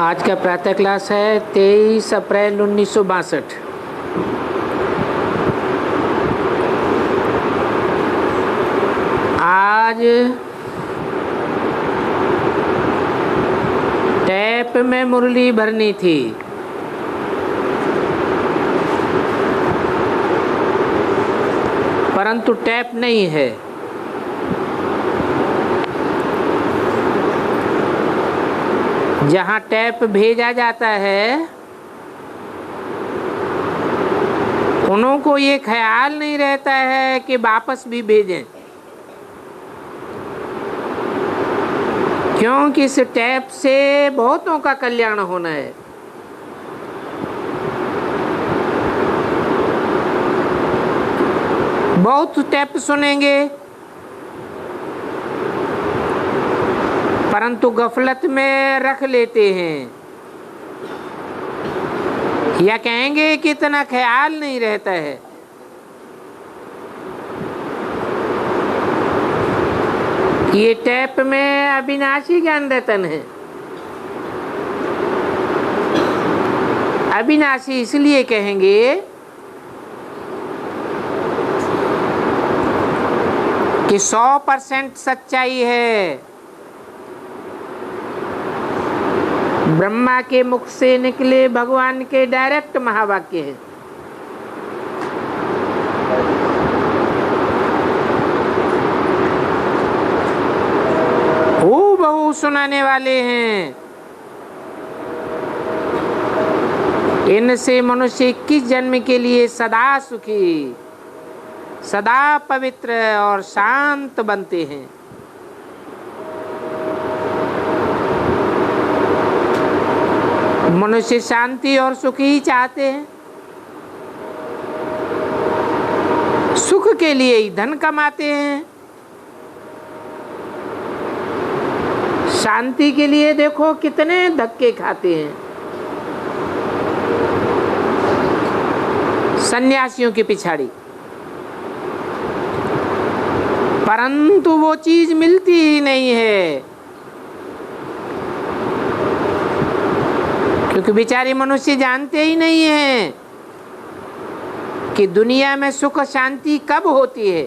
आज का प्रातः क्लास है 23 अप्रैल 1962। आज टैप में मुरली भरनी थी, परंतु टैप नहीं है। जहाँ टैप भेजा जाता है उनको ये ख्याल नहीं रहता है कि वापस भी भेजें, क्योंकि इस टैप से बहुतों का कल्याण होना है। बहुत टैप सुनेंगे, परंतु गफलत में रख लेते हैं, या कहेंगे कि इतना ख्याल नहीं रहता है। ये टैप में अविनाशी ज्ञान रतन है। अविनाशी इसलिए कहेंगे कि 100% सच्चाई है। ब्रह्मा के मुख से निकले भगवान के डायरेक्ट महावाक्य है। हूबहू सुनाने वाले हैं। इनसे मनुष्य 21 जन्म के लिए सदा सुखी, सदा पवित्र और शांत बनते हैं। मनुष्य शांति और सुख ही चाहते हैं। सुख के लिए ही धन कमाते हैं। शांति के लिए देखो कितने धक्के खाते हैं। सन्यासियों की पिछाड़ी, परंतु वो चीज मिलती ही नहीं है, क्योंकि बेचारे मनुष्य जानते ही नहीं हैं कि दुनिया में सुख शांति कब होती है।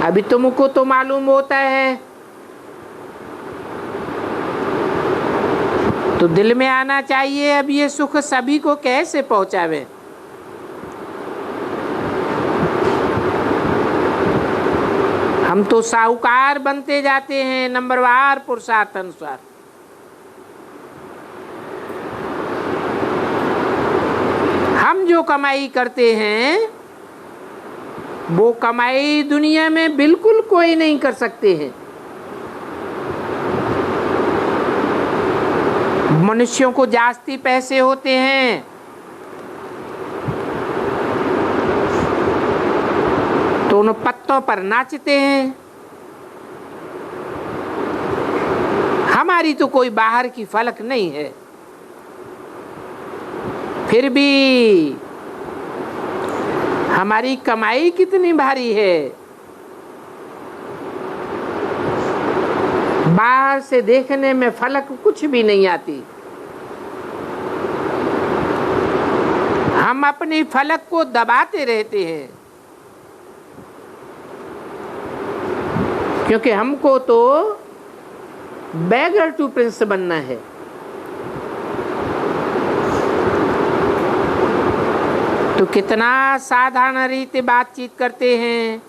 अभी तुमको तो मालूम होता है, तो दिल में आना चाहिए अब ये सुख सभी को कैसे पहुंचावे। हम तो साहूकार बनते जाते हैं नंबरवार पुरुषार्थ अनुसार। हम जो कमाई करते हैं वो कमाई दुनिया में बिल्कुल कोई नहीं कर सकते हैं। मनुष्यों को जास्ती पैसे होते हैं, तो उन पत्तों पर नाचते हैं। हमारी तो कोई बाहर की फलक नहीं है, फिर भी हमारी कमाई कितनी भारी है। बाहर से देखने में फलक कुछ भी नहीं आती। हम अपनी फलक को दबाते रहते हैं, क्योंकि हमको तो बैगर टू प्रिंस बनना है। तो कितना साधारण रीति बातचीत करते हैं।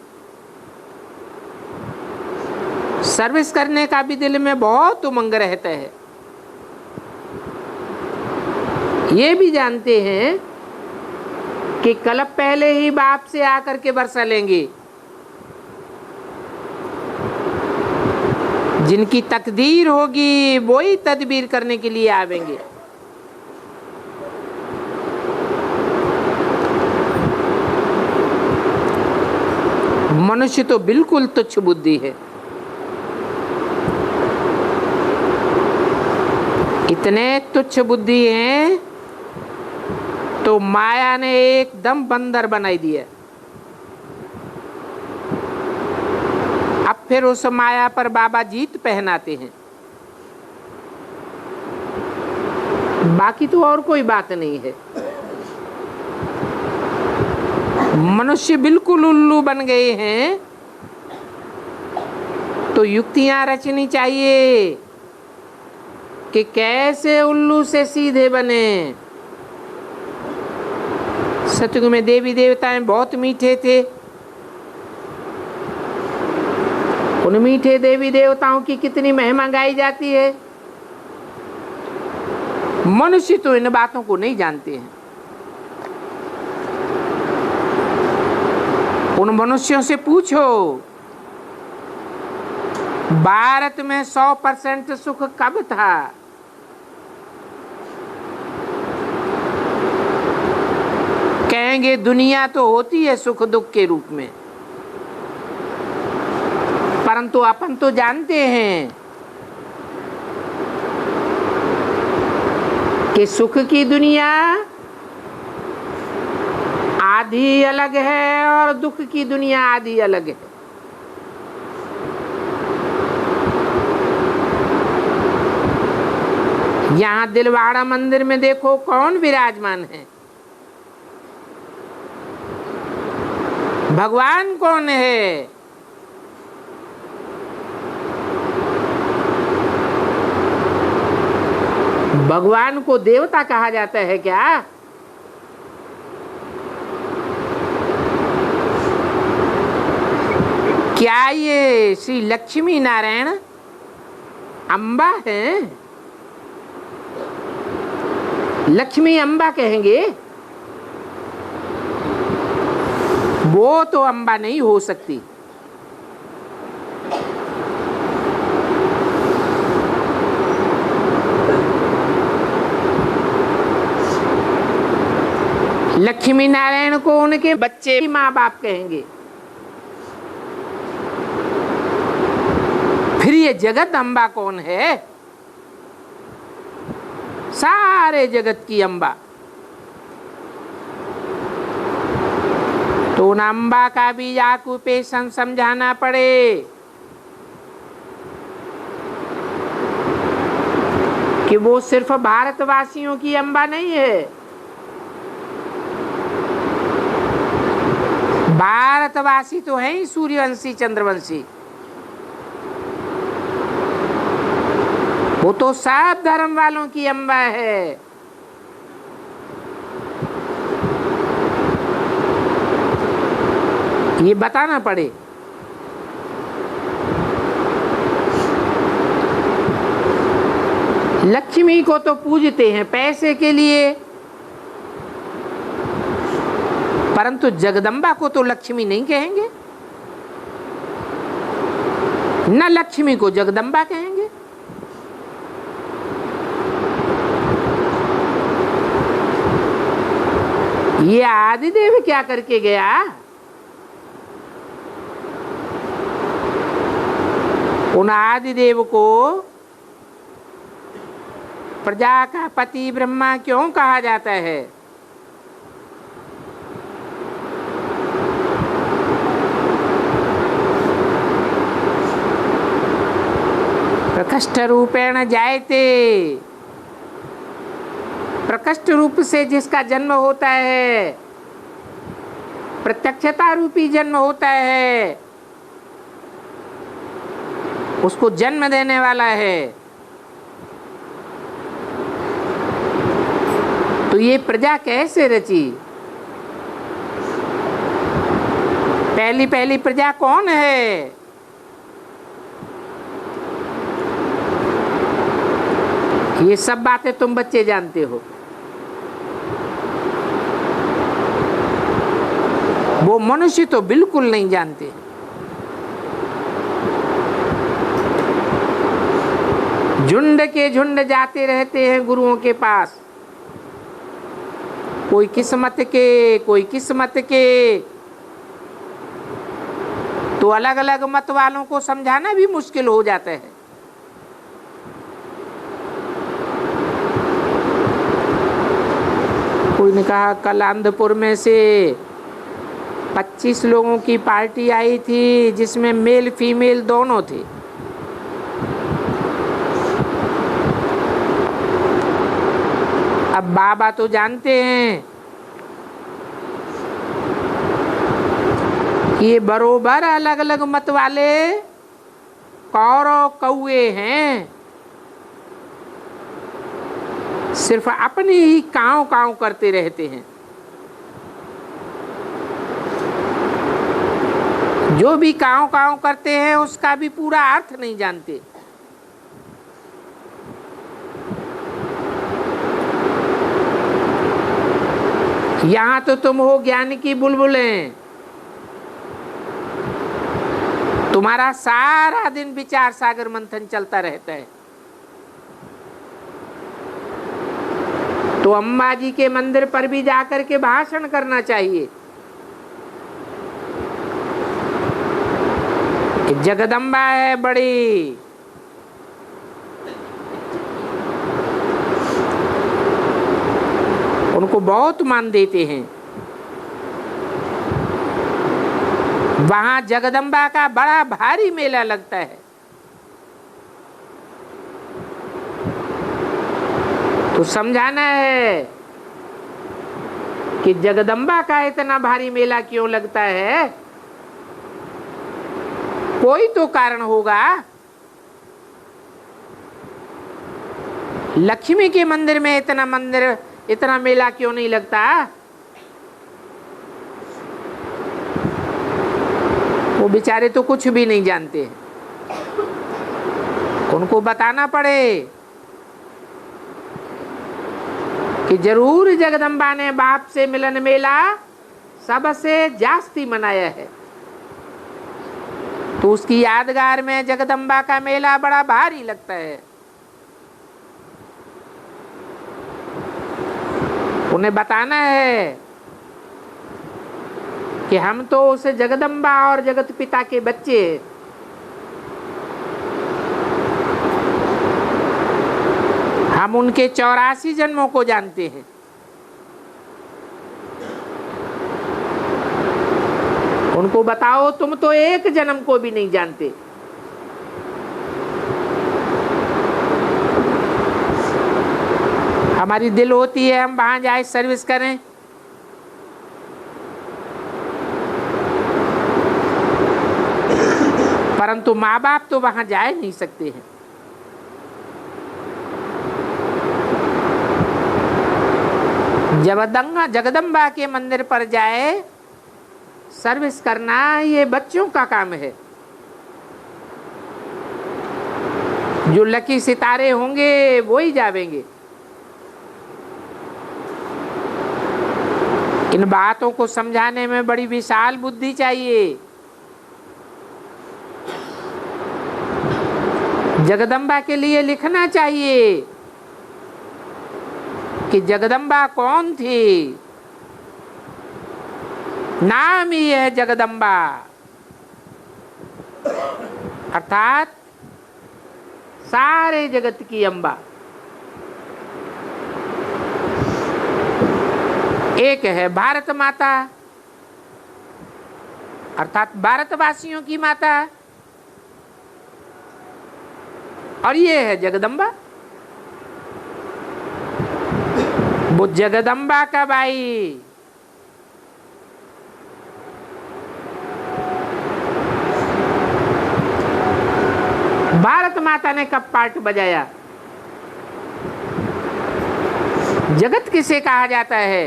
सर्विस करने का भी दिल में बहुत उमंग रहता है। ये भी जानते हैं कि कल पहले ही बाप से आकर के बरसा लेंगे। जिनकी तकदीर होगी वो ही तदबीर करने के लिए आवेंगे। मनुष्य तो बिल्कुल तुच्छ बुद्धि है। इतने तुच्छ बुद्धि हैं तो माया ने एकदम बंदर बनाई दिया। फिर उस माया पर बाबा जीत पहनाते हैं। बाकी तो और कोई बात नहीं है। मनुष्य बिल्कुल उल्लू बन गए हैं, तो युक्तियां रचनी चाहिए कि कैसे उल्लू से सीधे बने। सतयुग में देवी देवताएं बहुत मीठे थे। उन मीठे देवी देवताओं की कितनी महिमा गाई जाती है। मनुष्य तो इन बातों को नहीं जानते हैं। उन मनुष्यों से पूछो, भारत में 100% सुख कब था? कहेंगे दुनिया तो होती है सुख दुख के रूप में, परंतु अपन तो जानते हैं कि सुख की दुनिया आधी अलग है और दुख की दुनिया आधी अलग है। यहाँ दिलवाड़ा मंदिर में देखो कौन विराजमान है? भगवान कौन है? भगवान को देवता कहा जाता है क्या? क्या ये श्री लक्ष्मी नारायण अम्बा है? लक्ष्मी अम्बा कहेंगे? वो तो अम्बा नहीं हो सकती। लक्ष्मी नारायण को उनके बच्चे माँ बाप कहेंगे। फिर ये जगत अम्बा कौन है? सारे जगत की अम्बा। तो उन अम्बा का भी ऑक्यूपेशन समझाना पड़े। कि वो सिर्फ भारतवासियों की अम्बा नहीं है। भारतवासी तो है ही सूर्यवंशी चंद्रवंशी, वो तो सब धर्म वालों की अम्बा है। ये बताना पड़े। लक्ष्मी को तो पूजते हैं पैसे के लिए, परंतु जगदम्बा को तो लक्ष्मी नहीं कहेंगे, न लक्ष्मी को जगदम्बा कहेंगे। ये आदिदेव क्या करके गया? उन आदिदेव को प्रजा का पति ब्रह्मा क्यों कहा जाता है? प्रकृष्ट रूपेण जायते, प्रकृष्ट रूप से जिसका जन्म होता है, प्रत्यक्षता रूपी जन्म होता है, उसको जन्म देने वाला है। तो ये प्रजा कैसे रची? पहली पहली प्रजा कौन है? ये सब बातें तुम बच्चे जानते हो। वो मनुष्य तो बिल्कुल नहीं जानते। झुंड के झुंड जाते रहते हैं गुरुओं के पास, कोई किस्मत के, कोई किस्मत के। तो अलग अलग मत वालों को समझाना भी मुश्किल हो जाता है। कोई ने कहा कल आनंदपुर में से 25 लोगों की पार्टी आई थी जिसमें मेल फीमेल दोनों थे। अब बाबा तो जानते हैं कि ये बरोबर अलग अलग मत वाले कौरव कौए हैं, सिर्फ अपनी ही काव काव करते रहते हैं। जो भी काव काव करते हैं उसका भी पूरा अर्थ नहीं जानते। यहां तो तुम हो ज्ञान की बुलबुलें, तुम्हारा सारा दिन विचार सागर मंथन चलता रहता है। तो अम्बा जी के मंदिर पर भी जाकर के भाषण करना चाहिए। जगदम्बा है बड़ी, उनको बहुत मान देते हैं। वहां जगदम्बा का बड़ा भारी मेला लगता है। तो समझाना है कि जगदम्बा का इतना भारी मेला क्यों लगता है। कोई तो कारण होगा। लक्ष्मी के मंदिर में इतना मेला क्यों नहीं लगता। वो बेचारे तो कुछ भी नहीं जानते, उनको बताना पड़े कि जरूर जगदम्बा ने बाप से मिलन मेला सबसे जास्ती मनाया है। तो उसकी यादगार में जगदम्बा का मेला बड़ा भारी लगता है। उन्हें बताना है कि हम तो उस जगदम्बा और जगत पिता के बच्चे हैं। हम उनके 84 जन्मों को जानते हैं। उनको बताओ तुम तो एक जन्म को भी नहीं जानते। हमारी दिल होती है हम वहां जाए सर्विस करें, परंतु माँ बाप तो वहां जा नहीं सकते हैं। जगदम्बा के मंदिर पर जाए सर्विस करना ये बच्चों का काम है। जो लकी सितारे होंगे वो ही जावेंगे। इन बातों को समझाने में बड़ी विशाल बुद्धि चाहिए। जगदम्बा के लिए लिखना चाहिए कि जगदम्बा कौन थी। नाम ही है जगदम्बा, अर्थात सारे जगत की अम्बा। एक है भारत माता, अर्थात भारतवासियों की माता, और ये है जगदम्बा। वो जगदम्बा कब आई? भारत माता ने कब पार्ट बजाया? जगत किसे कहा जाता है?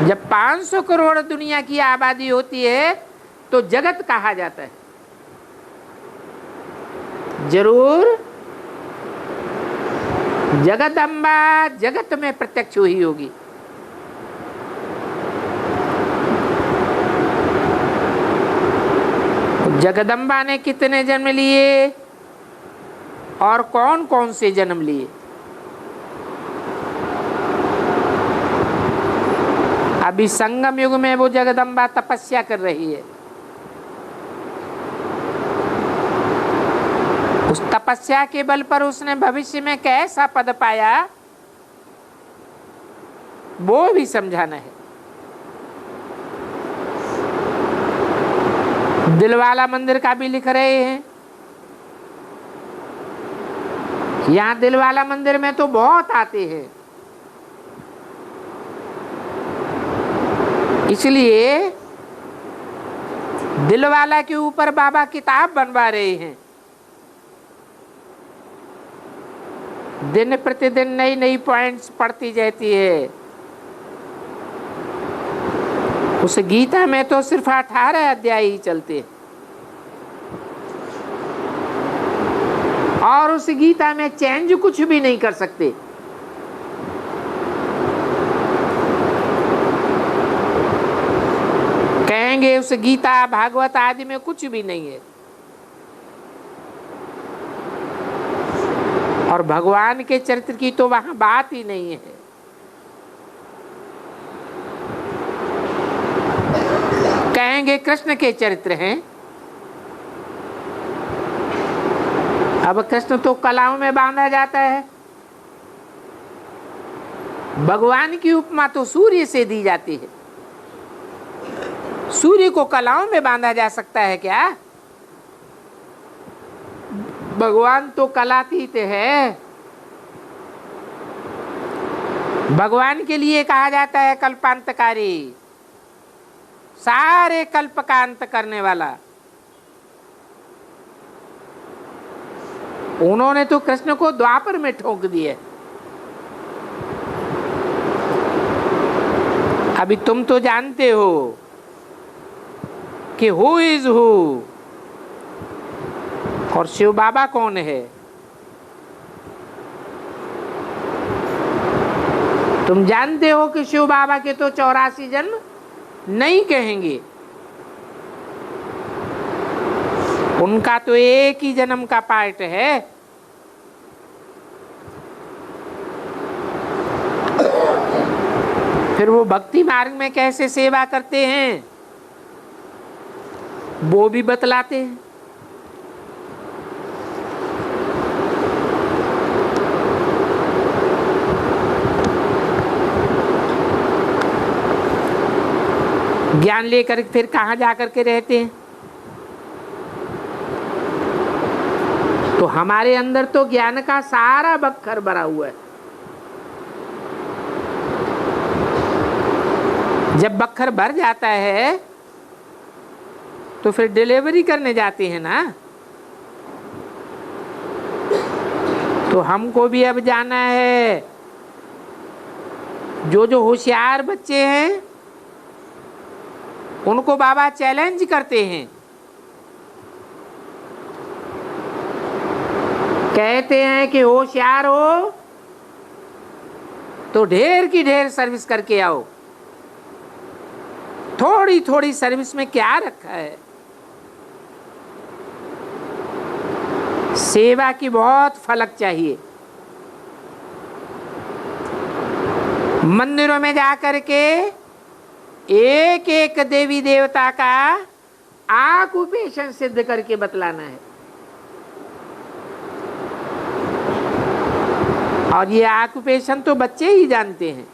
जब 500 करोड़ दुनिया की आबादी होती है तो जगत कहा जाता है। जरूर जगदम्बा जगत में प्रत्यक्ष हुई होगी। जगदम्बा ने कितने जन्म लिए और कौन कौन से जन्म लिए? अभी संगम युग में वो जगदम्बा तपस्या कर रही है। उस तपस्या के बल पर उसने भविष्य में कैसा पद पाया वो भी समझाना है। दिलवाला मंदिर का भी लिख रहे हैं। यहाँ दिलवाला मंदिर में तो बहुत आते हैं, इसलिए दिलवाला के ऊपर बाबा किताब बनवा रहे हैं। दिन प्रतिदिन नई नई पॉइंट्स पढ़ती जाती है। उस गीता में तो सिर्फ 18 अध्याय ही चलते हैं, और उस गीता में चेंज कुछ भी नहीं कर सकते। कहेंगे उस गीता भागवत आदि में कुछ भी नहीं है, और भगवान के चरित्र की तो वहां बात ही नहीं है। कहेंगे कृष्ण के चरित्र हैं। अब कृष्ण तो कलाओं में बांधा जाता है, भगवान की उपमा तो सूर्य से दी जाती है। सूर्य को कलाओं में बांधा जा सकता है क्या? भगवान तो कलातीत है। भगवान के लिए कहा जाता है कल्पांतकारी, सारे कल्प का अंत करने वाला। उन्होंने तो कृष्ण को द्वापर में ठोक दिए। अभी तुम तो जानते हो कि हु इज हु, और शिव बाबा कौन है। तुम जानते हो कि शिव बाबा के तो 84 जन्म नहीं कहेंगे, उनका तो एक ही जन्म का पार्ट है। फिर वो भक्ति मार्ग में कैसे सेवा करते हैं वो भी बतलाते हैं। ज्ञान लेकर फिर कहाँ जाकर के रहते हैं। तो हमारे अंदर तो ज्ञान का सारा बक्खर भरा हुआ है। जब बक्खर भर जाता है तो फिर डिलीवरी करने जाते हैं ना। तो हमको भी अब जाना है। जो होशियार बच्चे हैं उनको बाबा चैलेंज करते हैं, कहते हैं कि होशियार हो तो ढेर की ढेर सर्विस करके आओ। थोड़ी थोड़ी सर्विस में क्या रखा है। सेवा की बहुत फलक चाहिए। मंदिरों में जाकर के एक एक देवी देवता का ऑक्यूपेशन सिद्ध करके बतलाना है। और ये ऑक्यूपेशन तो बच्चे ही जानते हैं।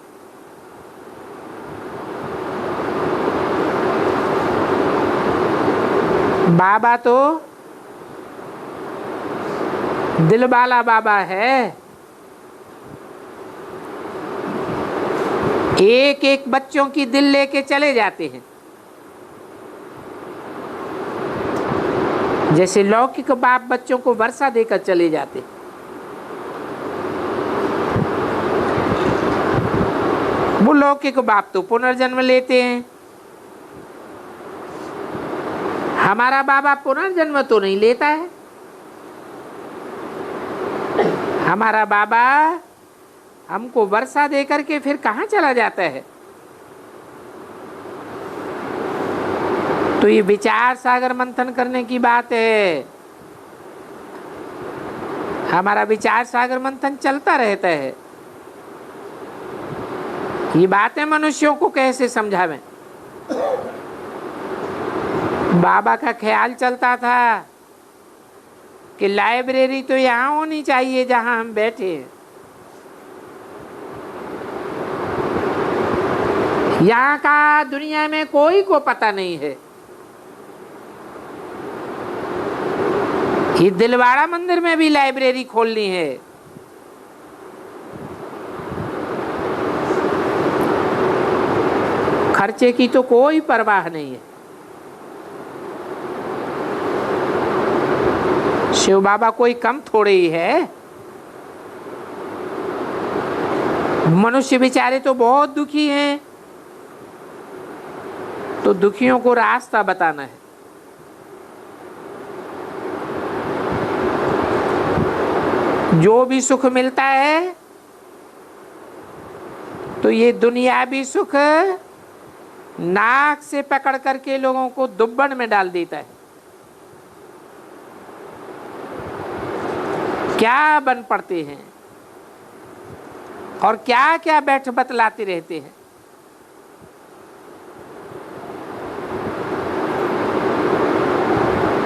बाबा तो दिल वाला बाबा है। एक एक बच्चों की दिल लेके चले जाते हैं। जैसे लौकिक बाप बच्चों को वर्षा देकर चले जाते हैं। वो लौकिक बाप तो पुनर्जन्म लेते हैं। हमारा बाबा पुनर्जन्म तो नहीं लेता है। हमारा बाबा हमको वर्षा दे करके फिर कहाँ चला जाता है। तो ये विचार सागर मंथन करने की बात है। हमारा विचार सागर मंथन चलता रहता है। ये बातें मनुष्यों को कैसे समझावें। बाबा का ख्याल चलता था कि लाइब्रेरी तो यहाँ होनी चाहिए जहाँ हम बैठे हैं। यहाँ का दुनिया में कोई को पता नहीं है। ये दिलवाड़ा मंदिर में भी लाइब्रेरी खोलनी है। खर्चे की तो कोई परवाह नहीं है। शिव बाबा कोई कम थोड़े ही है। मनुष्य बेचारे तो बहुत दुखी हैं, तो दुखियों को रास्ता बताना है। जो भी सुख मिलता है तो ये दुनियावी सुख नाक से पकड़ करके लोगों को दुब्बन में डाल देता है। क्या बन पड़ते हैं और क्या क्या बैठ बतलाते रहते हैं।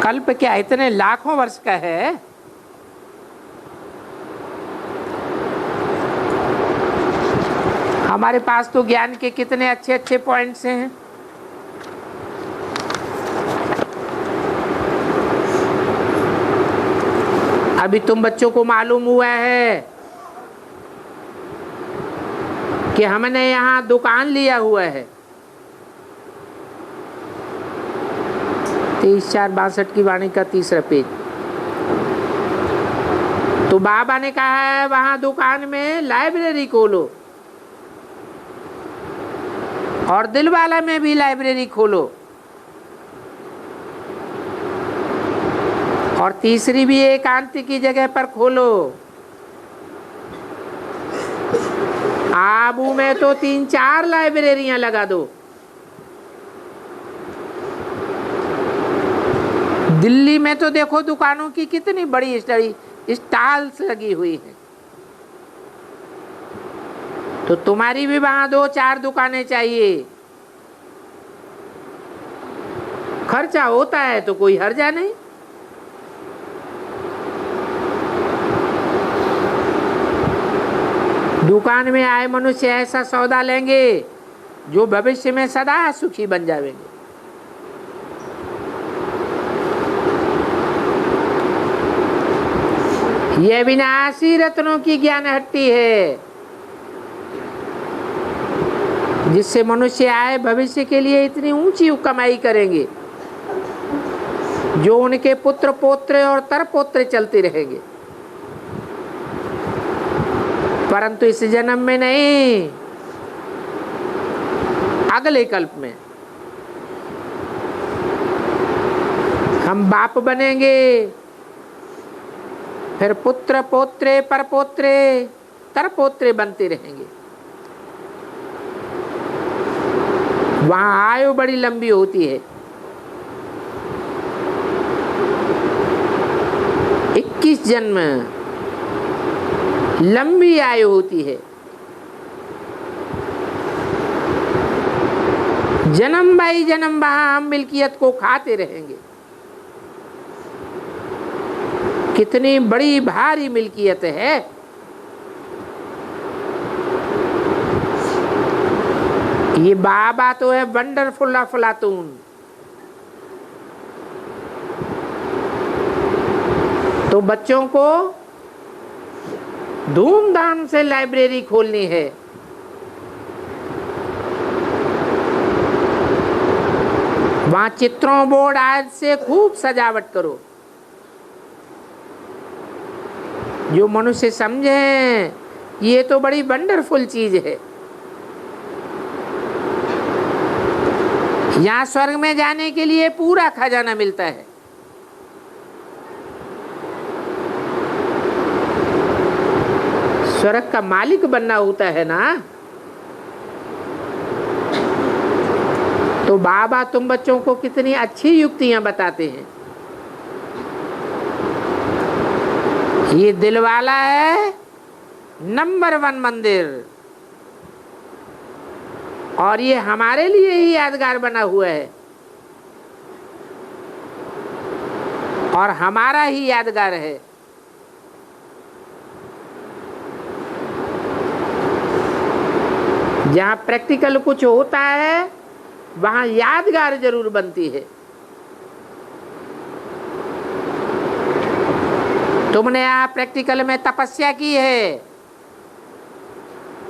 कल्प क्या इतने लाखों वर्ष का है। हमारे पास तो ज्ञान के कितने अच्छे अच्छे पॉइंट्स हैं। अभी तुम बच्चों को मालूम हुआ है कि हमने यहाँ दुकान लिया हुआ है। 23/4/62 की वाणी का 3रा पेज। तो बाबा ने कहा है वहां दुकान में लाइब्रेरी खोलो और दिलवाला में भी लाइब्रेरी खोलो, और तीसरी भी एकांत की जगह पर खोलो। आबू में तो 3-4 लाइब्रेरियां लगा दो। दिल्ली में तो देखो दुकानों की कितनी बड़ी स्टॉल्स लगी हुई हैं। तो तुम्हारी भी वहां 2-4 दुकानें चाहिए। खर्चा होता है तो कोई हर्जा नहीं। दुकान में आए मनुष्य ऐसा सौदा लेंगे जो भविष्य में सदा सुखी बन जाएंगे। यह विनाशी रत्नों की ज्ञान हट्टी है, जिससे मनुष्य आए भविष्य के लिए इतनी ऊंची कमाई करेंगे जो उनके पुत्र पोत्र और तरपोत्र चलते रहेंगे, परंतु इस जन्म में नहीं, अगले कल्प में हम बाप बनेंगे, फिर पुत्र पोत्रे परपोत्रे तरपोत्रे बनते रहेंगे। वहां आयु बड़ी लंबी होती है। 21 जन्म लंबी आयु होती है। जन्म बाई जन्म वहां हम मिल्कियत को खाते रहेंगे। कितनी बड़ी भारी मिल्कियत है। ये बाबा तो है वंडरफुल अफलातून। तो बच्चों को धूमधाम से लाइब्रेरी खोलनी है। वहां चित्रों बोर्ड आज से खूब सजावट करो। जो मनुष्य समझे ये तो बड़ी वंडरफुल चीज है। यहाँ स्वर्ग में जाने के लिए पूरा खजाना मिलता है। स्वर्ग का मालिक बनना होता है ना। तो बाबा तुम बच्चों को कितनी अच्छी युक्तियां बताते हैं। ये दिलवाला है नंबर 1 मंदिर, और ये हमारे लिए ही यादगार बना हुआ है और हमारा ही यादगार है। जहाँ प्रैक्टिकल कुछ होता है वहाँ यादगार जरूर बनती है। तुमने यहाँ प्रैक्टिकल में तपस्या की है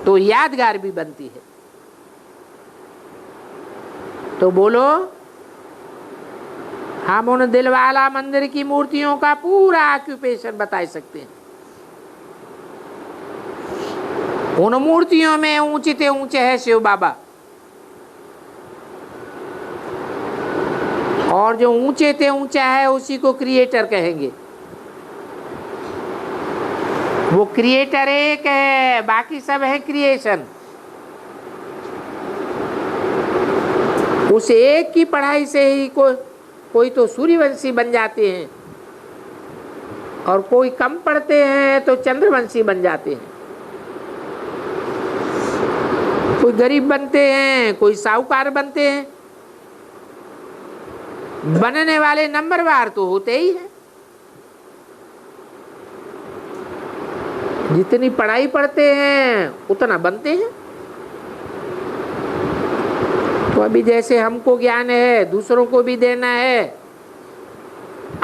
तो यादगार भी बनती है। तो बोलो, हम उन दिलवाला मंदिर की मूर्तियों का पूरा ऑक्यूपेशन बता सकते हैं। उन मूर्तियों में ऊंचे से ऊंचे है शिव बाबा, और जो ऊंचे से ऊंचा है उसी को क्रिएटर कहेंगे। वो क्रिएटर एक है, बाकी सब है क्रिएशन। उस एक की पढ़ाई से ही कोई तो सूर्यवंशी बन जाते हैं, और कोई कम पढ़ते हैं तो चंद्रवंशी बन जाते हैं। कोई गरीब बनते हैं, कोई साहूकार बनते हैं। बनने वाले नंबरवार तो होते ही हैं। जितनी पढ़ाई पढ़ते हैं उतना बनते हैं। तो अभी जैसे हमको ज्ञान है दूसरों को भी देना है,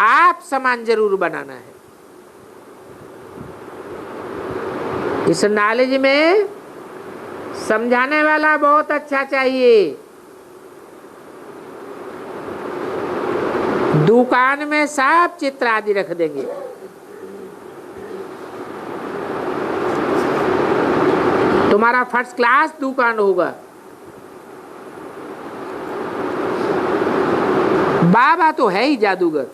आप समान जरूर बनाना है। इस नॉलेज में समझाने वाला बहुत अच्छा चाहिए। दुकान में सब चित्र आदि रख देंगे, तुम्हारा फर्स्ट क्लास दुकान होगा। बाबा तो है ही जादूगर,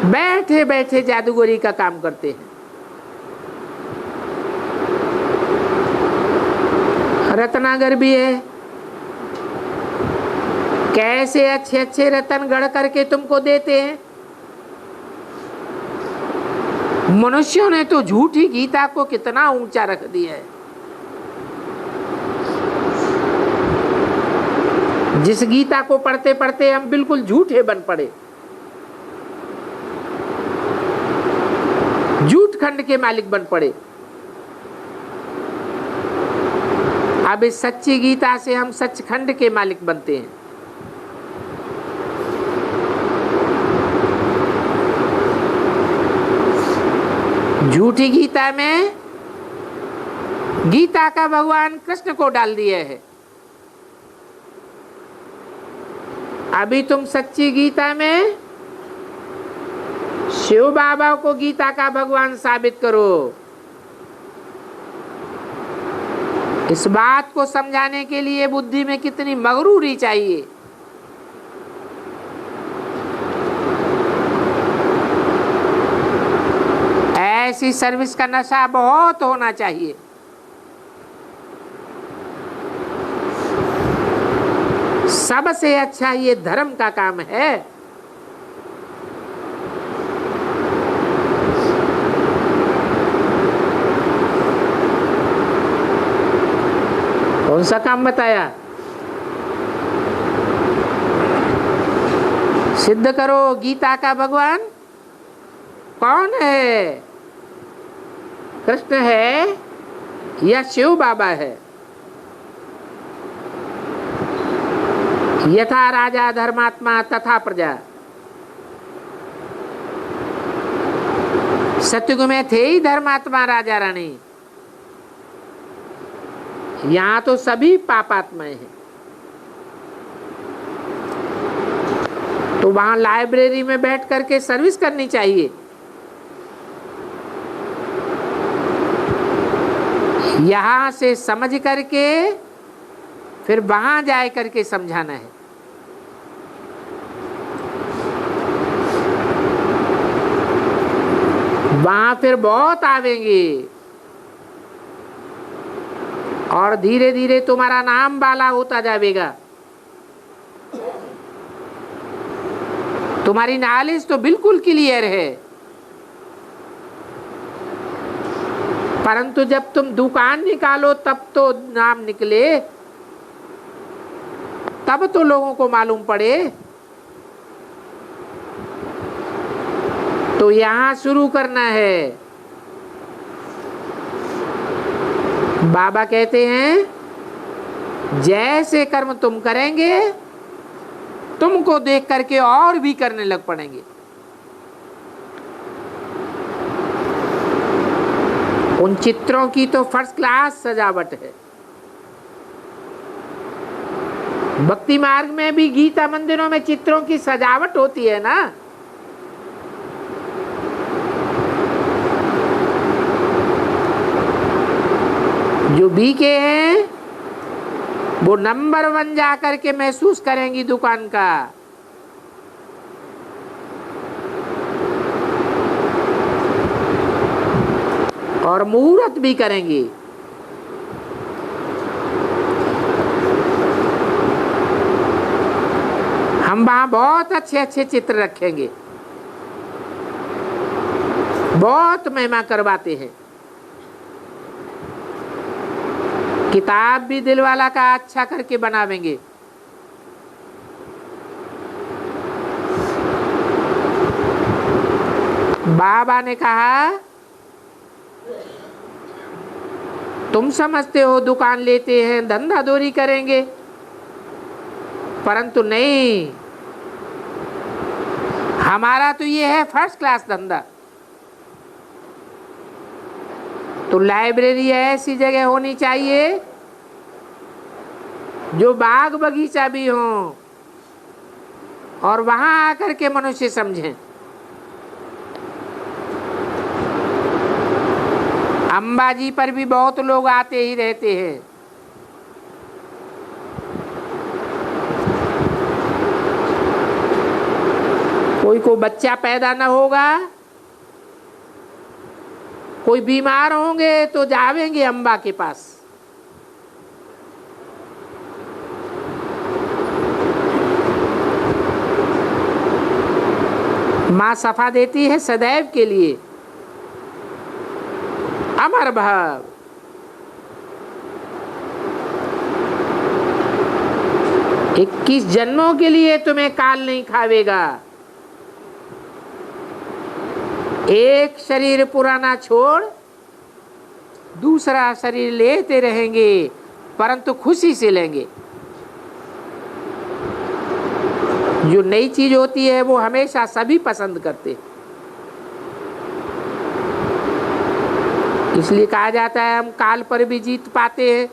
बैठे बैठे जादूगरी का काम करते हैं। रत्नागर भी है, कैसे अच्छे अच्छे रत्न गढ़ करके तुमको देते हैं। मनुष्यों ने तो झूठी गीता को कितना ऊंचा रख दिया है। जिस गीता को पढ़ते पढ़ते हम बिल्कुल झूठे बन पड़े, झूठ खंड के मालिक बन पड़े। अब इस सच्ची गीता से हम सचखंड के मालिक बनते हैं। झूठी गीता में गीता का भगवान कृष्ण को डाल दिया है। अभी तुम सच्ची गीता में शिव बाबा को गीता का भगवान साबित करो। इस बात को समझाने के लिए बुद्धि में कितनी मगरूरी चाहिए। ऐसी सर्विस का नशा बहुत होना चाहिए। सबसे अच्छा ये धर्म का काम है। कौन सा काम बताया? सिद्ध करो गीता का भगवान कौन है, कृष्ण है या शिव बाबा है। यथा राजा धर्मात्मा तथा प्रजा। सतयुग में थे ही धर्मात्मा राजा रानी, यहाँ तो सभी पापात्माएं हैं। तो वहां लाइब्रेरी में बैठ करके सर्विस करनी चाहिए। यहाँ से समझ करके फिर वहां जाए करके समझाना है। वहां फिर बहुत आवेंगे और धीरे धीरे तुम्हारा नाम बाला होता जाएगा। तुम्हारी नॉलेज तो बिल्कुल क्लियर है, परंतु जब तुम दुकान निकालो तब तो नाम निकले, तब तो लोगों को मालूम पड़े। तो यहां शुरू करना है। बाबा कहते हैं जैसे कर्म तुम करेंगे तुमको देख करके और भी करने लग पड़ेंगे। उन चित्रों की तो फर्स्ट क्लास सजावट है। भक्ति मार्ग में भी गीता मंदिरों में चित्रों की सजावट होती है ना। जो बीके हैं वो नंबर 1 जा करके महसूस करेंगी दुकान का। और मुहूर्त भी करेंगे। हम वहां बहुत अच्छे अच्छे चित्र रखेंगे, बहुत महिमा करवाते हैं। किताब भी दिलवाला का अच्छा करके बनावेंगे। बाबा ने कहा तुम समझते हो दुकान लेते हैं धंधा दोरी करेंगे, परंतु नहीं, हमारा तो ये है फर्स्ट क्लास धंधा। तो लाइब्रेरी ऐसी जगह होनी चाहिए जो बाग बगीचा भी हो और वहां आकर के मनुष्य समझें। अंबाजी पर भी बहुत लोग आते ही रहते हैं। कोई को बच्चा पैदा न होगा, कोई बीमार होंगे तो जावेंगे अम्बा के पास। माँ सफा देती है सदैव के लिए, अमर भाव। इक्कीस जन्मों के लिए तुम्हें काल नहीं खावेगा। एक शरीर पुराना छोड़ दूसरा शरीर लेते रहेंगे, परंतु खुशी से लेंगे। जो नई चीज होती है वो हमेशा सभी पसंद करते, इसलिए कहा जाता है हम काल पर भी जीत पाते हैं।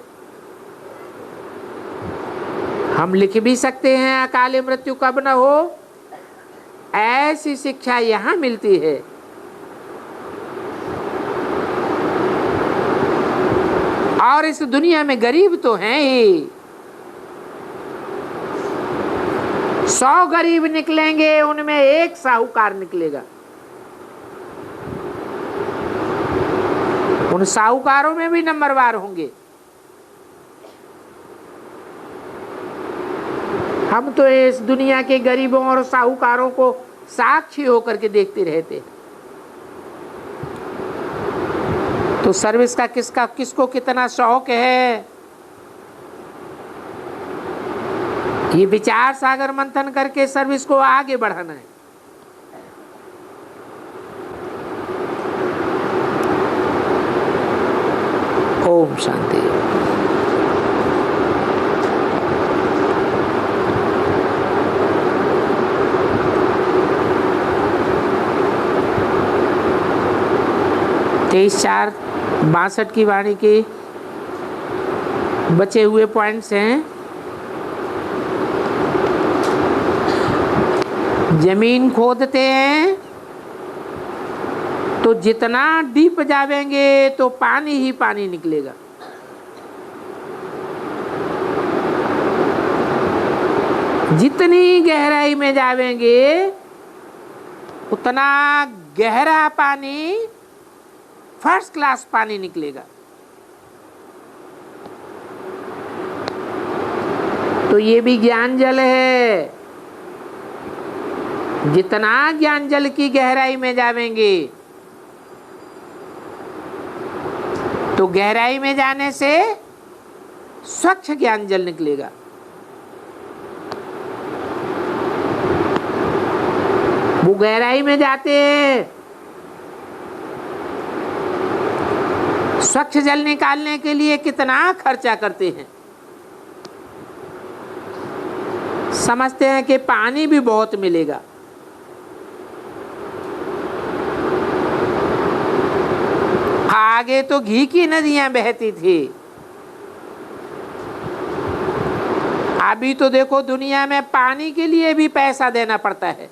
हम लिख भी सकते हैं अकाल मृत्यु कब न हो, ऐसी शिक्षा यहाँ मिलती है। और इस दुनिया में गरीब तो हैं ही। 100 गरीब निकलेंगे, उनमें एक साहूकार निकलेगा। उन साहूकारों में भी नंबरवार होंगे। हम तो इस दुनिया के गरीबों और साहूकारों को साक्षी होकर के देखते रहते। तो सर्विस का किसको कितना शौक है, ये विचार सागर मंथन करके सर्विस को आगे बढ़ाना है। ओम शांति। तेईस 4/62 की वाणी के बचे हुए पॉइंट्स हैं। जमीन खोदते हैं तो जितना डीप जावेंगे तो पानी ही पानी निकलेगा। जितनी गहराई में जावेंगे उतना गहरा पानी, फर्स्ट क्लास पानी निकलेगा। तो ये भी ज्ञान जल है। जितना ज्ञान जल की गहराई में जावेंगे तो गहराई में जाने से स्वच्छ ज्ञान जल निकलेगा। वो गहराई में जाते हैं, स्वच्छ जल निकालने के लिए कितना खर्चा करते हैं। समझते हैं कि पानी भी बहुत मिलेगा। आगे तो घी की नदियां बहती थी, अभी तो देखो दुनिया में पानी के लिए भी पैसा देना पड़ता है।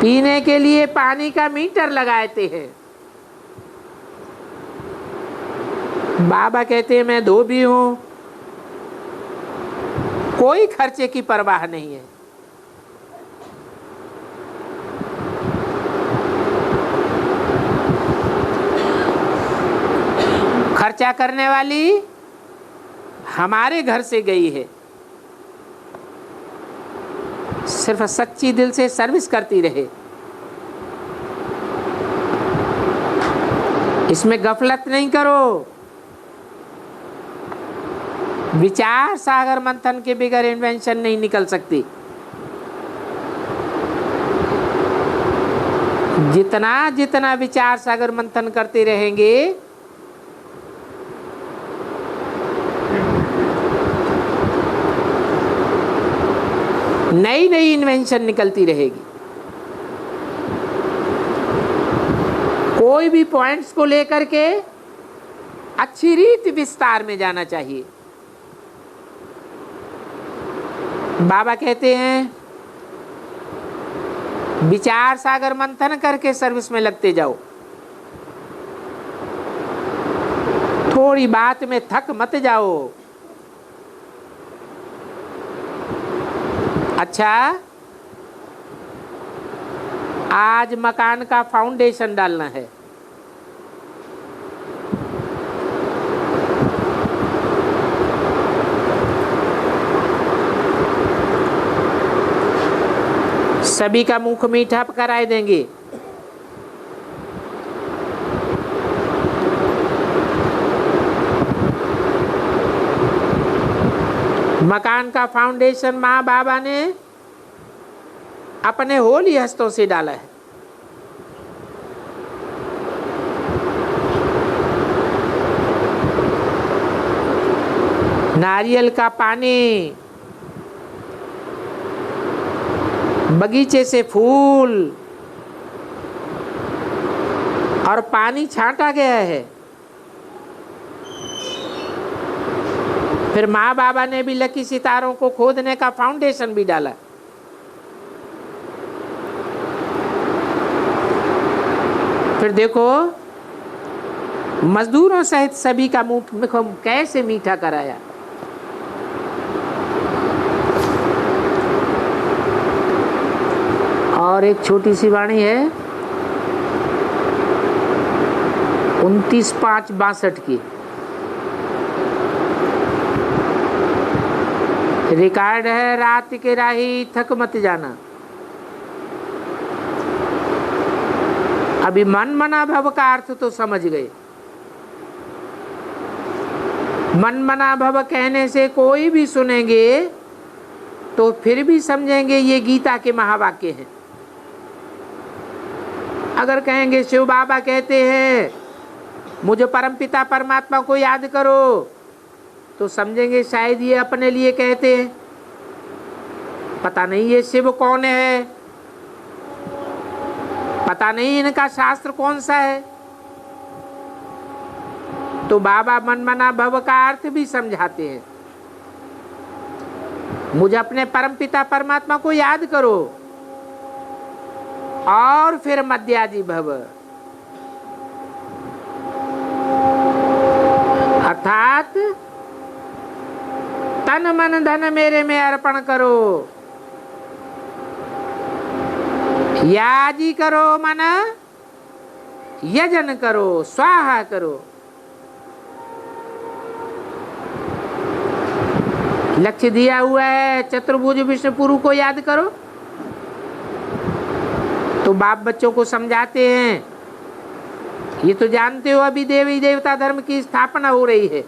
पीने के लिए पानी का मीटर लगाते हैं। बाबा कहते हैं मैं धोबी हूं, कोई खर्चे की परवाह नहीं है। खर्चा करने वाली हमारे घर से गई है, सिर्फ सच्ची दिल से सर्विस करती रहे, इसमें गफलत नहीं करो। विचार सागर मंथन के बगैर इन्वेंशन नहीं निकल सकती। जितना जितना विचार सागर मंथन करते रहेंगे, नई नई इन्वेंशन निकलती रहेगी। कोई भी पॉइंट्स को लेकर के अच्छी रीति विस्तार में जाना चाहिए। बाबा कहते हैं विचार सागर मंथन करके सर्विस में लगते जाओ, थोड़ी बात में थक मत जाओ। अच्छा, आज मकान का फाउंडेशन डालना है, सभी का मुख मीठा कराए देंगे। मकान का फाउंडेशन माँ बाबा ने अपने होली हस्तों से डाला है। नारियल का पानी, बगीचे से फूल और पानी छांटा गया है। फिर माँ बाबा ने भी लकी सितारों को खोदने का फाउंडेशन भी डाला। फिर देखो मजदूरों सहित सभी का मुंह कैसे मीठा कराया। और एक छोटी सी वाणी है 29/5/62 की, रिकॉर्ड है रात के राही थक मत जाना। अभी मन मना भव का अर्थ तो समझ गए। मन मना भव कहने से कोई भी सुनेंगे तो फिर भी समझेंगे ये गीता के महावाक्य हैं। अगर कहेंगे शिव बाबा कहते हैं मुझे परमपिता परमात्मा को याद करो, तो समझेंगे शायद ये अपने लिए कहते हैं, पता नहीं ये शिव कौन है, पता नहीं इनका शास्त्र कौन सा है। तो बाबा मनमना भव का अर्थ भी समझाते हैं, मुझे अपने परमपिता परमात्मा को याद करो और फिर मध्याजी भव, अर्थात तन मन धन मेरे में अर्पण करो, याजी करो मन, यजन करो, स्वाहा करो। लक्ष्य दिया हुआ है चतुर्भुज विष्णुपुरु को याद करो। तो बाप बच्चों को समझाते हैं, ये तो जानते हो अभी देवी देवता धर्म की स्थापना हो रही है,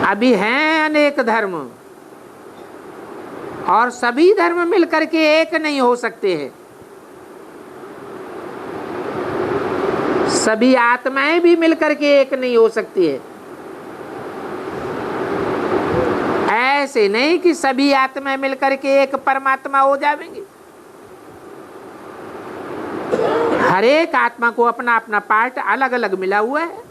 अभी हैं अनेक धर्म और सभी धर्म मिलकर के एक नहीं हो सकते हैं। सभी आत्माएं भी मिलकर के एक नहीं हो सकती है। ऐसे नहीं कि सभी आत्माएं मिलकर के एक परमात्मा हो जाएंगी। हर एक आत्मा को अपना अपना पार्ट अलग अलग मिला हुआ है।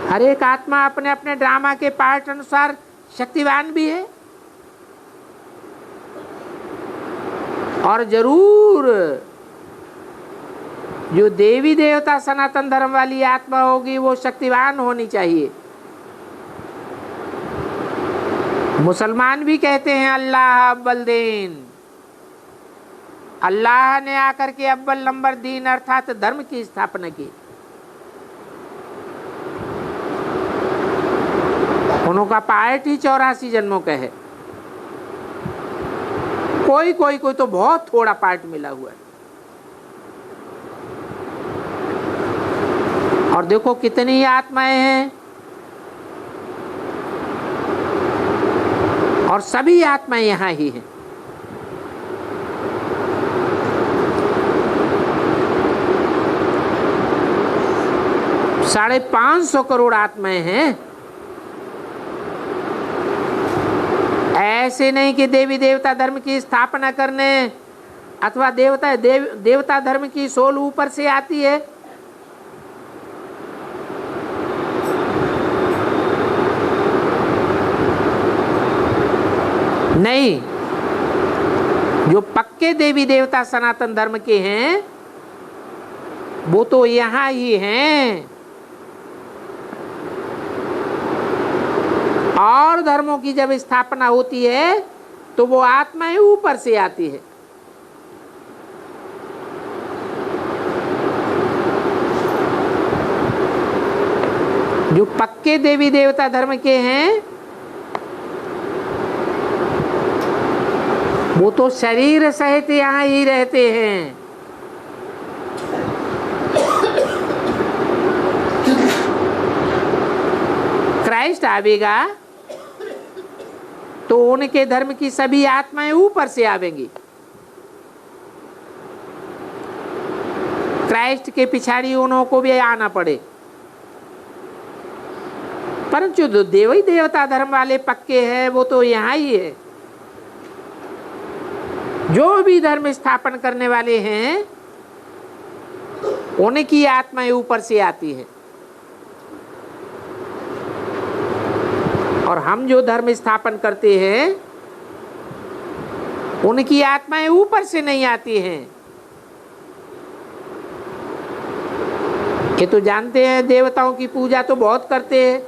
हर एक आत्मा अपने अपने ड्रामा के पार्ट अनुसार शक्तिवान भी है। और जरूर जो देवी देवता सनातन धर्म वाली आत्मा होगी वो शक्तिवान होनी चाहिए। मुसलमान भी कहते हैं अल्लाह अव्वल दीन। अल्लाह ने आकर के अव्वल नंबर दीन अर्थात धर्म की स्थापना की। उनका पार्ट ही 84 जन्मों का है। कोई कोई कोई तो बहुत थोड़ा पार्ट मिला हुआ है। और देखो कितनी आत्माएं हैं और सभी आत्माएं यहां ही हैं। साढ़े 500 करोड़ आत्माएं हैं। ऐसे नहीं कि देवी देवता धर्म की स्थापना करने अथवा देवता धर्म की सोल ऊपर से आती है। नहीं, जो पक्के देवी देवता सनातन धर्म के हैं वो तो यहां ही हैं। और धर्मों की जब स्थापना होती है तो वो आत्माएं ऊपर से आती है। जो पक्के देवी देवता धर्म के हैं वो तो शरीर सहित यहां ही रहते हैं। क्राइस्ट आवेगा तो उनके धर्म की सभी आत्माएं ऊपर से आवेंगी। क्राइस्ट के पिछाड़ी उन्हों को भी आना पड़े। परंतु जो देवी देवता धर्म वाले पक्के हैं वो तो यहां ही है। जो भी धर्म स्थापन करने वाले हैं उनकी आत्माएं ऊपर से आती है। और हम जो धर्म स्थापन करते हैं उनकी आत्माएं ऊपर से नहीं आती हैं। ये तो जानते हैं देवताओं की पूजा तो बहुत करते हैं।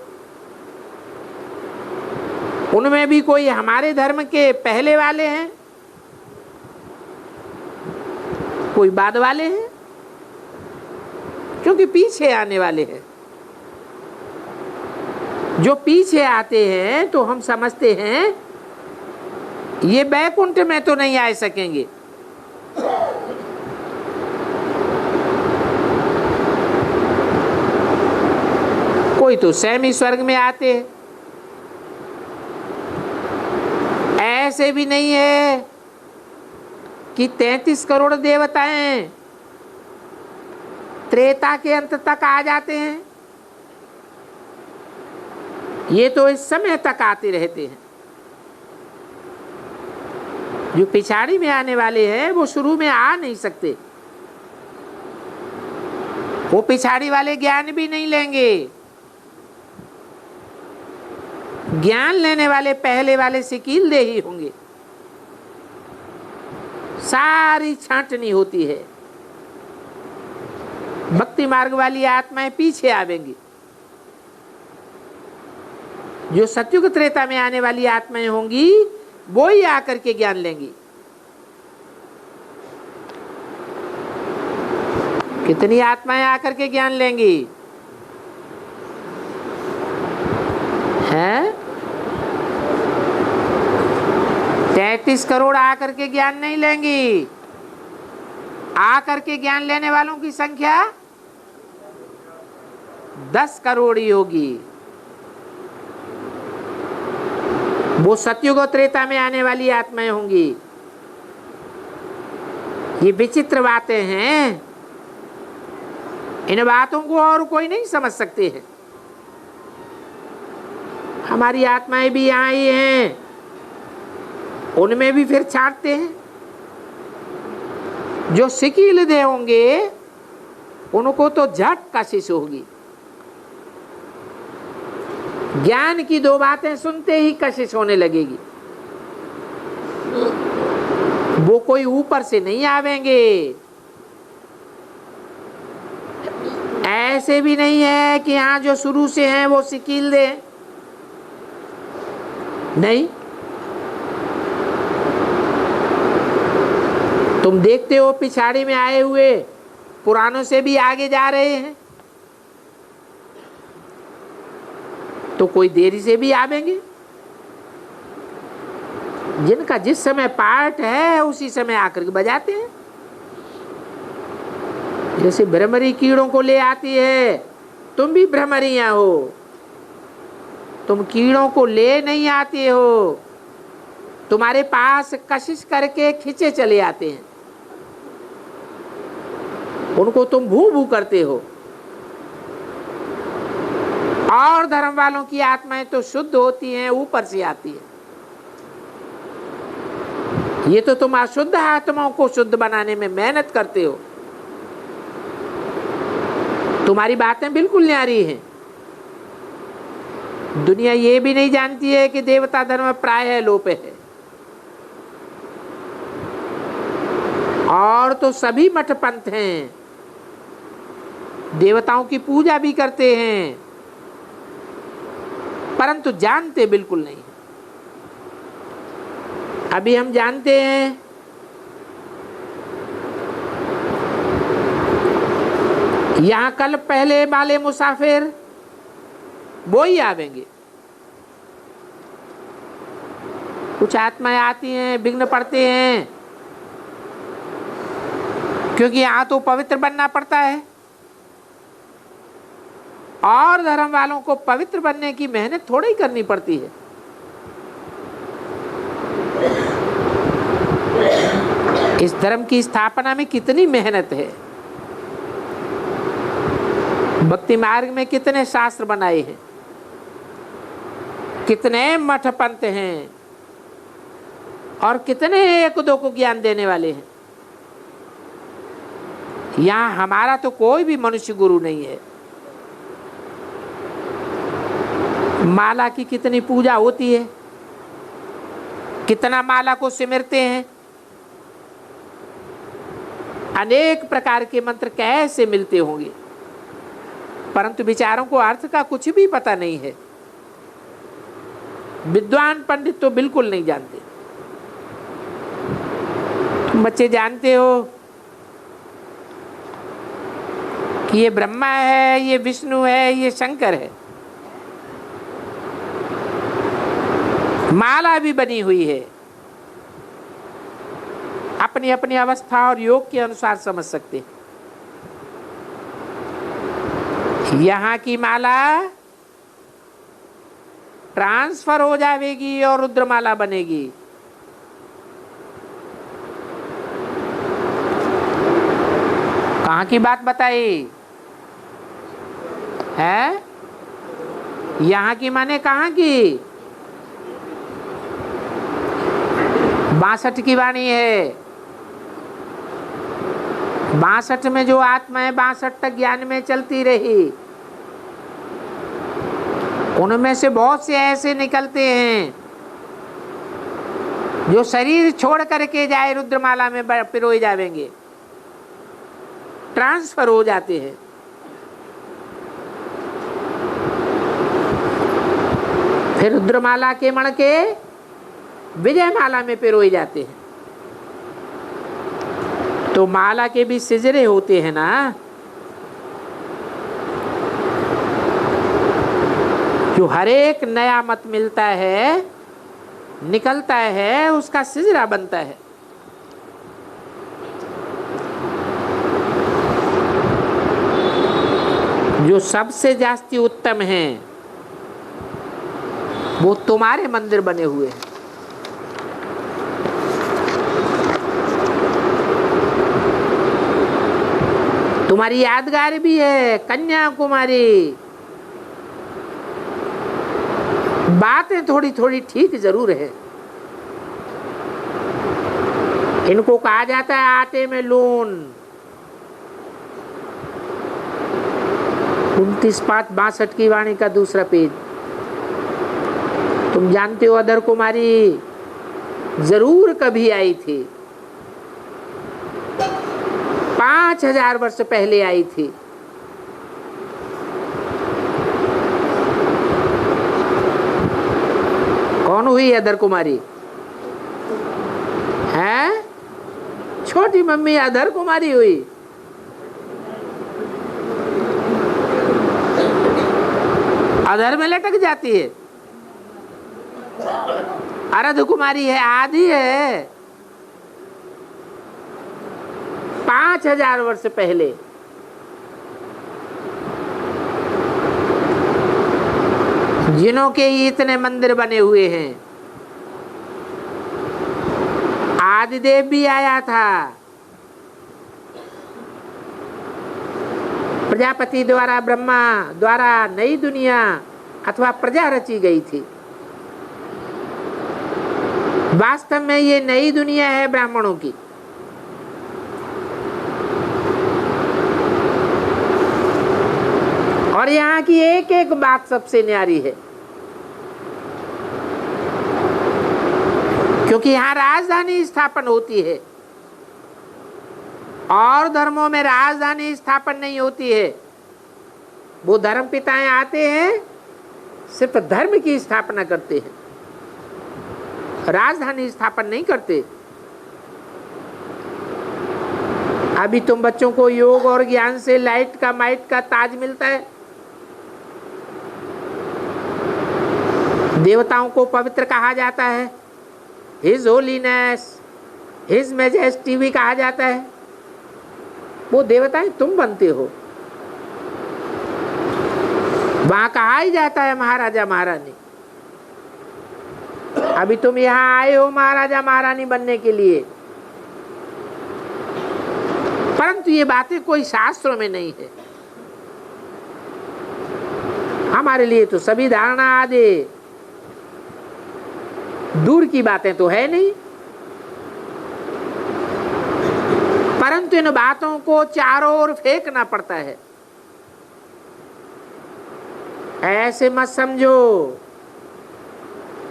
उनमें भी कोई हमारे धर्म के पहले वाले हैं, कोई बाद वाले हैं, क्योंकि पीछे आने वाले हैं। जो पीछे आते हैं तो हम समझते हैं ये बैकुंठ में तो नहीं आ सकेंगे। कोई तो स्वयं स्वर्ग में आते हैं। ऐसे भी नहीं है कि 33 करोड़ देवताएं त्रेता के अंत तक आ जाते हैं। ये तो इस समय तक आते रहते हैं। जो पिछाड़ी में आने वाले हैं वो शुरू में आ नहीं सकते। वो पिछाड़ी वाले ज्ञान भी नहीं लेंगे। ज्ञान लेने वाले पहले वाले से कीलदे ही होंगे। सारी छांटनी होती है। भक्ति मार्ग वाली आत्माएं पीछे आवेंगी। जो सत्युग त्रेता में आने वाली आत्माएं होंगी वो ही आकर के ज्ञान लेंगी। कितनी आत्माएं आकर के ज्ञान लेंगी हैं? 33 करोड़ आकर के ज्ञान नहीं लेंगी। आकर के ज्ञान लेने वालों की संख्या 10 करोड़ ही होगी। वो सतयुग और त्रेता में आने वाली आत्माएं होंगी। ये विचित्र बातें हैं। इन बातों को और कोई नहीं समझ सकते हैं। हमारी आत्माएं भी यहाँ ही हैं, उनमें भी फिर छांटते हैं। जो शिकील दे होंगे उनको तो झट कशिश होगी, ज्ञान की दो बातें सुनते ही कशिश होने लगेगी। वो कोई ऊपर से नहीं आवेंगे, ऐसे भी नहीं है कि यहाँ जो शुरू से हैं वो शिकील दे, नहीं। तुम देखते हो पिछाड़ी में आए हुए पुरानों से भी आगे जा रहे हैं, तो कोई देरी से भी आवेंगे। जिनका जिस समय पाठ है उसी समय आकर के बजाते हैं। जैसे भ्रमरी कीड़ों को ले आती है, तुम भी भ्रमरियां हो, तुम कीड़ों को ले नहीं आते हो, तुम्हारे पास कशिश करके खींचे चले आते हैं, उनको तुम भू भू करते हो। और धर्म वालों की आत्माएं तो शुद्ध होती हैं, ऊपर से आती है। ये तो तुम अशुद्ध आत्माओं को शुद्ध बनाने में मेहनत करते हो। तुम्हारी बातें बिल्कुल न्यारी हैं। दुनिया ये भी नहीं जानती है कि देवता धर्म प्रायः लोप है, और तो सभी मठ पंथ हैं, देवताओं की पूजा भी करते हैं, परंतु जानते बिल्कुल नहीं। अभी हम जानते हैं यहां कल पहले वाले मुसाफिर वो ही आवेंगे। कुछ आत्माएं आती हैं, विघ्न पड़ते हैं, क्योंकि यहां तो पवित्र बनना पड़ता है, और धर्म वालों को पवित्र बनने की मेहनत थोड़ी ही करनी पड़ती है। इस धर्म की स्थापना में कितनी मेहनत है। भक्ति मार्ग में कितने शास्त्र बनाए हैं, कितने मठ पंथ हैं, और कितने एक दो को ज्ञान देने वाले हैं। यहाँ हमारा तो कोई भी मनुष्य गुरु नहीं है। माला की कितनी पूजा होती है, कितना माला को सिमरते हैं, अनेक प्रकार के मंत्र कैसे मिलते होंगे, परंतु विचारों को अर्थ का कुछ भी पता नहीं है। विद्वान पंडित तो बिल्कुल नहीं जानते। तुम बच्चे जानते हो कि ये ब्रह्मा है, ये विष्णु है, ये शंकर है। माला भी बनी हुई है, अपनी अपनी अवस्था और योग के अनुसार समझ सकते हैं। यहाँ की माला ट्रांसफर हो जाएगी और रुद्रमाला बनेगी। कहाँ की बात बताई है? यहाँ की माने कहाँ की? 62 की वाणी है। 62 में जो आत्मा है 62 तक ज्ञान में चलती रही, उनमें से बहुत से ऐसे निकलते हैं जो शरीर छोड़ करके जाए रुद्रमाला में पिरोए जाएंगे, ट्रांसफर हो जाते हैं। फिर रुद्रमाला के मण के विजय माला में पिरोए जाते हैं। तो माला के भी सिजरे होते हैं ना, जो हर एक नया मत मिलता है, निकलता है, उसका सिजरा बनता है। जो सबसे जास्ती उत्तम हैं वो तुम्हारे मंदिर बने हुए हैं। तुम्हारी यादगार भी है कन्याकुमारी, बातें थोड़ी थोड़ी ठीक जरूर है। इनको कहा जाता है आटे में लून। 29/5/62 की वाणी का दूसरा पेज। तुम जानते हो अदर कुमारी जरूर कभी आई थी, 5000 वर्ष पहले आई थी। कौन हुई अदर कुमारी? है छोटी मम्मी अदर कुमारी हुई। अदर में लटक जाती है। अर्ध कुमारी है, आधी है। 5000 वर्ष पहले जिनों के इतने मंदिर बने हुए हैं। आदिदेव भी आया था, प्रजापति द्वारा, ब्रह्मा द्वारा नई दुनिया अथवा प्रजा रची गई थी। वास्तव में ये नई दुनिया है ब्राह्मणों की। और यहाँ की एक एक बात सबसे न्यारी है, क्योंकि यहाँ राजधानी स्थापन होती है। और धर्मों में राजधानी स्थापन नहीं होती है। वो धर्म पिताएं आते हैं, सिर्फ धर्म की स्थापना करते हैं, राजधानी स्थापन नहीं करते। अभी तुम बच्चों को योग और ज्ञान से लाइट का माइट का ताज मिलता है। देवताओं को पवित्र कहा जाता है, हिज होलीनेस, हिज मैजेस्टी भी कहा जाता है। वो देवताएं तुम बनते हो। वहां कहा ही जाता है महाराजा महारानी। अभी तुम यहाँ आए हो महाराजा महारानी बनने के लिए, परंतु ये बातें कोई शास्त्रों में नहीं है। हमारे लिए तो सभी धारणा आदि दूर की बातें तो है नहीं, परंतु इन बातों को चारों ओर फेंकना पड़ता है। ऐसे मत समझो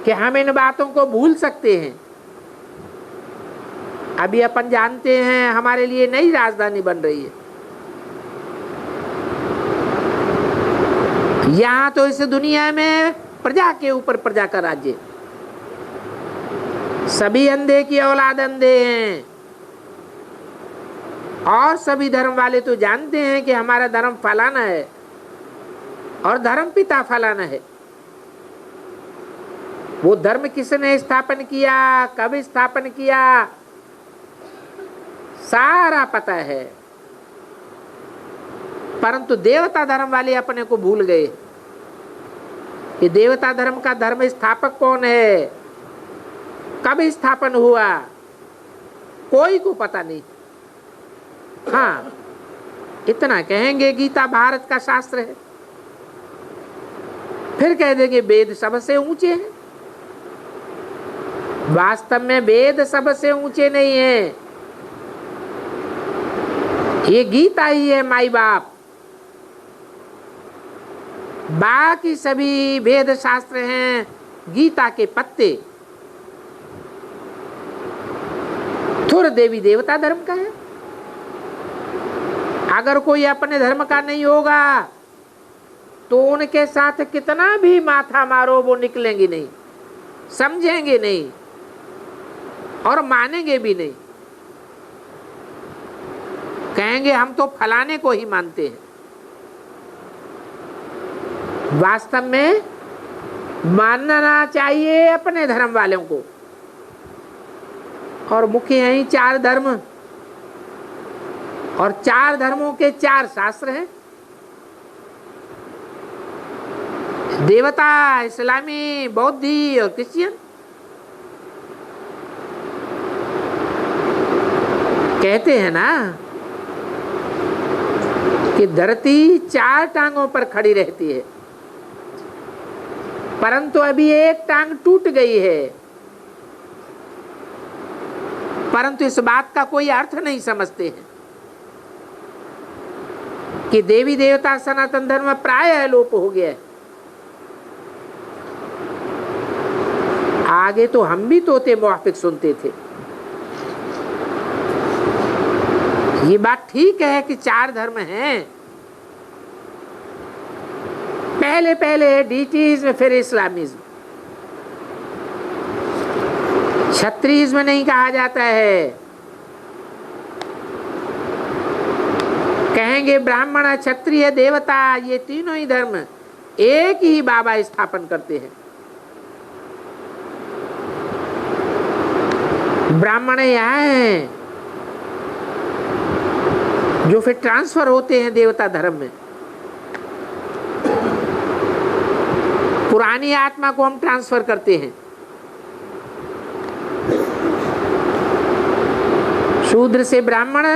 कि हम इन बातों को भूल सकते हैं। अभी अपन जानते हैं हमारे लिए नई राजधानी बन रही है। यहां तो इस दुनिया में प्रजा के ऊपर प्रजा का राज्य। सभी अंधे की औलाद अंधे हैं, और सभी धर्म वाले तो जानते हैं कि हमारा धर्म फलाना है और धर्म पिता फलाना है। वो धर्म किसने स्थापन किया, कब स्थापन किया, सारा पता है। परंतु देवता धर्म वाले अपने को भूल गए कि देवता धर्म का धर्म स्थापक कौन है, कब स्थापन हुआ, कोई को पता नहीं। हाँ, इतना कहेंगे गीता भारत का शास्त्र है, फिर कह देंगे वेद सबसे ऊंचे हैं। वास्तव में वेद सबसे ऊंचे नहीं है, ये गीता ही है माई बाप। बाकी सभी वेद शास्त्र हैं गीता के पत्ते। थुर देवी देवता धर्म का है। अगर कोई अपने धर्म का नहीं होगा तो उनके साथ कितना भी माथा मारो वो निकलेंगे नहीं, समझेंगे नहीं और मानेंगे भी नहीं। कहेंगे हम तो फलाने को ही मानते हैं। वास्तव में मानना चाहिए अपने धर्म वालों को। और मुख्य हैं 4 धर्म, और 4 धर्मों के 4 शास्त्र हैं। देवता, इस्लामी, बौद्धी और क्रिश्चियन। कहते हैं ना कि धरती 4 टांगों पर खड़ी रहती है। परंतु अभी एक टांग टूट गई है, परंतु इस बात का कोई अर्थ नहीं समझते हैं कि देवी देवता सनातन धर्म प्रायः लोप हो गया है। आगे तो हम भी तोते मुआफिक सुनते थे। ये बात ठीक है कि 4 धर्म हैं, पहले पहले डीटीज्म, फिर इस्लामिज्म। क्षत्रियज्म नहीं कहा जाता है, कहेंगे ब्राह्मण, क्षत्रिय, देवता, ये तीनों ही धर्म एक ही बाबा स्थापन करते हैं। ब्राह्मण यहाँ हैं जो फिर ट्रांसफर होते हैं देवता धर्म में। पुरानी आत्मा को हम ट्रांसफर करते हैं, शूद्र से ब्राह्मण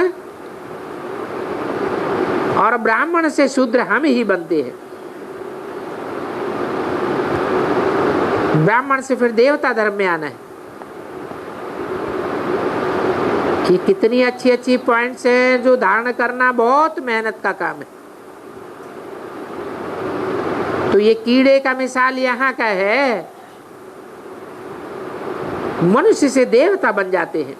और ब्राह्मण से शूद्र हम ही बनते हैं। ब्राह्मण से फिर देवता धर्म में आना है। कि कितनी अच्छी अच्छी पॉइंट्स हैं जो धारण करना बहुत मेहनत का काम है। तो ये कीड़े का मिसाल यहाँ का है, मनुष्य से देवता बन जाते हैं,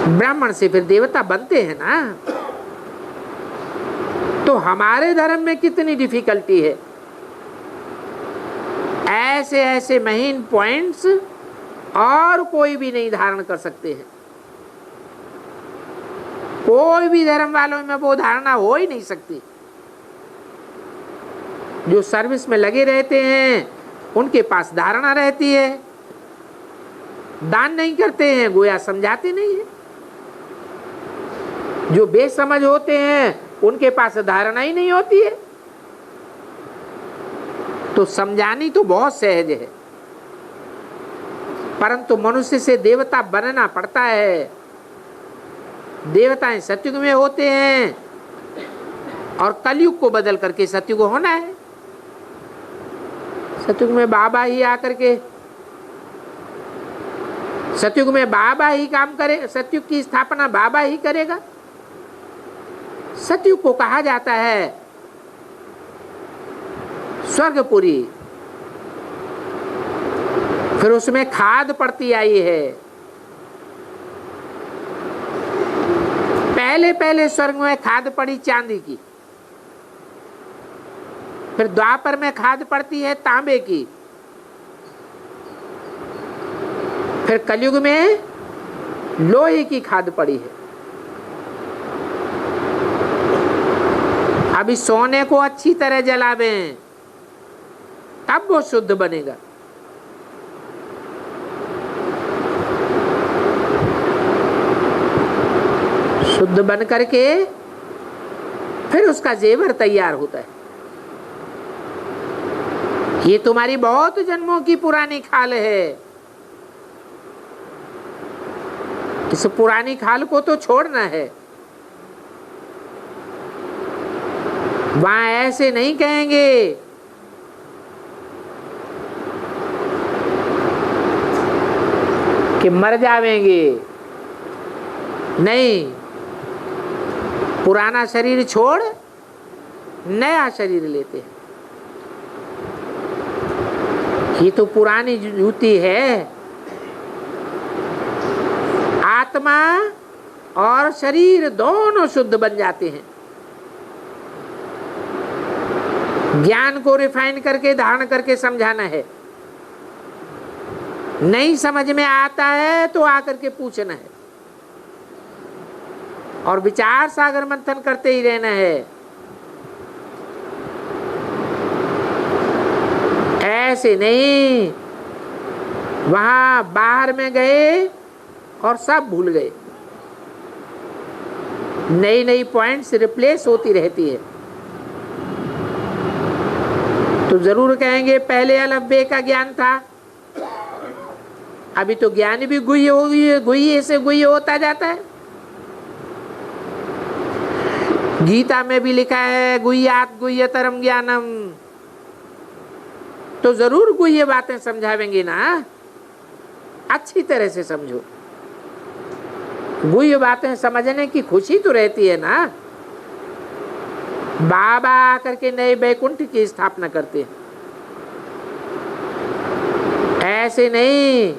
ब्राह्मण से फिर देवता बनते हैं ना। तो हमारे धर्म में कितनी डिफिकल्टी है। ऐसे ऐसे महीन पॉइंट्स और कोई भी नहीं धारण कर सकते हैं। कोई भी धर्म वालों में वो धारणा हो ही नहीं सकती। जो सर्विस में लगे रहते हैं उनके पास धारणा रहती है, दान नहीं करते हैं, गोया समझाते नहीं है। जो बेसमझ होते हैं उनके पास धारणा ही नहीं होती है। तो समझानी तो बहुत सहज है, परंतु मनुष्य से देवता बनना पड़ता है। देवताएं सतयुग में होते हैं और कलयुग को बदल करके सतयुग होना है। सतयुग में बाबा ही आकर के, सतयुग में बाबा ही काम करे, सतयुग की स्थापना बाबा ही करेगा। सतयुग को कहा जाता है स्वर्गपुरी। फिर उसमें खाद पड़ती आई है। पहले पहले स्वर्ग में खाद पड़ी चांदी की, फिर द्वापर में खाद पड़ती है तांबे की, फिर कलयुग में लोहे की खाद पड़ी है। अभी सोने को अच्छी तरह जलावें तब वो शुद्ध बनेगा। शुद्ध बन करके फिर उसका जेवर तैयार होता है। ये तुम्हारी बहुत जन्मों की पुरानी खाल है। इस पुरानी खाल को तो छोड़ना है। वहां ऐसे नहीं कहेंगे कि मर जावेंगे, नहीं, पुराना शरीर छोड़ नया शरीर लेते हैं। ये तो पुरानी जूती है। आत्मा और शरीर दोनों शुद्ध बन जाते हैं। ज्ञान को रिफाइन करके धारण करके समझाना है। नहीं समझ में आता है तो आकर के पूछना है और विचार सागर मंथन करते ही रहना है। ऐसे नहीं वहां बाहर में गए और सब भूल गए। नई नई पॉइंट्स रिप्लेस होती रहती है। तो जरूर कहेंगे पहले अलफ बे का ज्ञान था, अभी तो ज्ञान भी गुह्य से गुह्य होता जाता है। गीता में भी लिखा है गुह्यात गुह्यतरम ज्ञानम, तो जरूर कोई ये बातें समझावेंगे ना, अच्छी तरह से समझो। वो ये बातें समझने की खुशी तो रहती है ना। बाबा आकर के नए बैकुंठ की स्थापना करते हैं, ऐसे नहीं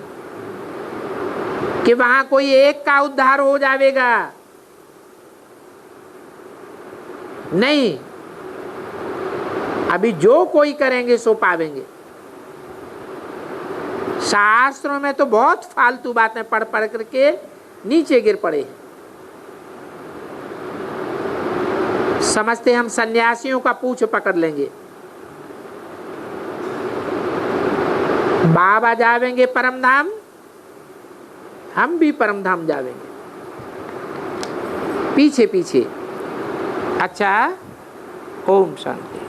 कि वहां कोई एक का उद्धार हो जाएगा, नहीं। अभी जो कोई करेंगे सो पावेंगे। शास्त्रों में तो बहुत फालतू बातें पढ़ पढ़ करके नीचे गिर पड़े हैं। समझते हम सन्यासियों का पूछ पकड़ लेंगे, बाबा जावेंगे परम धाम, हम भी परम धाम जावेंगे पीछे पीछे। अच्छा, ओम शांति।